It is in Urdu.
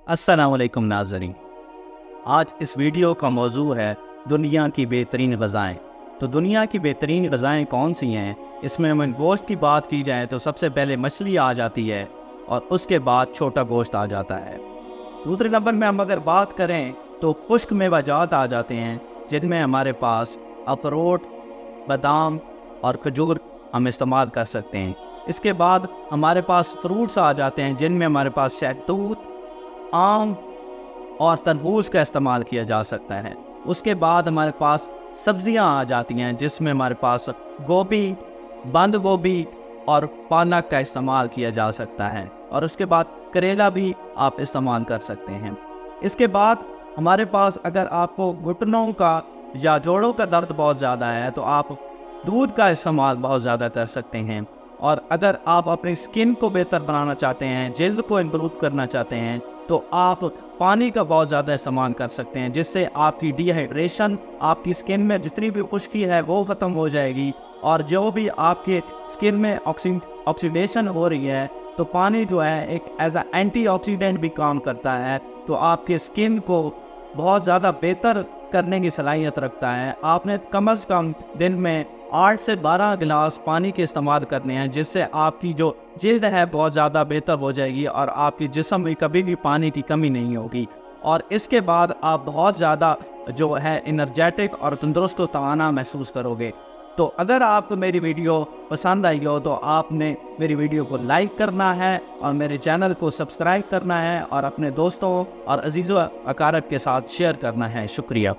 السلام علیکم ناظرین، آج اس ویڈیو کا موضوع ہے دنیا کی بہترین غذائیں۔ تو دنیا کی بہترین غذائیں کون سی ہیں؟ اس میں ہمیں گوشت کی بات کی جائے تو سب سے پہلے مچھلی آ جاتی ہے اور اس کے بعد چھوٹا گوشت آ جاتا ہے۔ دوسرے نمبر میں ہم اگر بات کریں تو خشک میوہ جات آ جاتے ہیں، جن میں ہمارے پاس اخروٹ، بادام اور کھجور ہم استعمال کر سکتے ہیں۔ اس کے بعد ہمارے پاس فروٹس آ جاتے ہیں، جن میں ہمارے پاس شہتوت، آم اور تربوز کا استعمال کیا جا سکتا ہے۔ اس کے بعد ہمارے پاس سبزیاں آ جاتی ہیں، جس میں ہمارے پاس گوبھی، بند گوبھی اور پالک کا استعمال کیا جا سکتا ہے، اور اس کے بعد کریلا بھی آپ استعمال کر سکتے ہیں۔ اس کے بعد ہمارے پاس اگر آپ کو گھٹنوں کا یا جوڑوں کا درد بہت زیادہ ہے تو آپ دودھ کا استعمال بہت زیادہ کر سکتے ہیں، اور اگر آپ اپنی سکن کو بہتر بنانا چاہتے ہیں، جلد کو امپروو کرنا چاہتے ہیں، تو آپ پانی کا بہت زیادہ استعمال کر سکتے ہیں، جس سے آپ کی ڈی ہائیڈریشن، آپ کی سکن میں جتنی بھی خشکی ہے وہ ختم ہو جائے گی، اور جو بھی آپ کے سکن میں آکسیڈیشن ہو رہی ہے تو پانی جو ہے ایک ایز اے اینٹی آکسیڈنٹ بھی کام کرتا ہے، تو آپ کے سکن کو بہت زیادہ بہتر کرنے کی صلاحیت رکھتا ہے۔ آپ نے کم از کم دن میں 8 سے 12 گلاس پانی کے استعمال کرنے ہیں، جس سے آپ کی جو جلد ہے بہت زیادہ بہتر ہو جائے گی، اور آپ کی جسم میں کبھی بھی پانی کی کمی نہیں ہوگی، اور اس کے بعد آپ بہت زیادہ جو ہے انرجیٹک اور تندرست و توانا محسوس کرو گے۔ تو اگر آپ کو میری ویڈیو پسند آئی ہو تو آپ نے میری ویڈیو کو لائک کرنا ہے، اور میرے چینل کو سبسکرائب کرنا ہے، اور اپنے دوستوں اور عزیزوں اقارب کے ساتھ شیئر کرنا ہے۔ شکریہ۔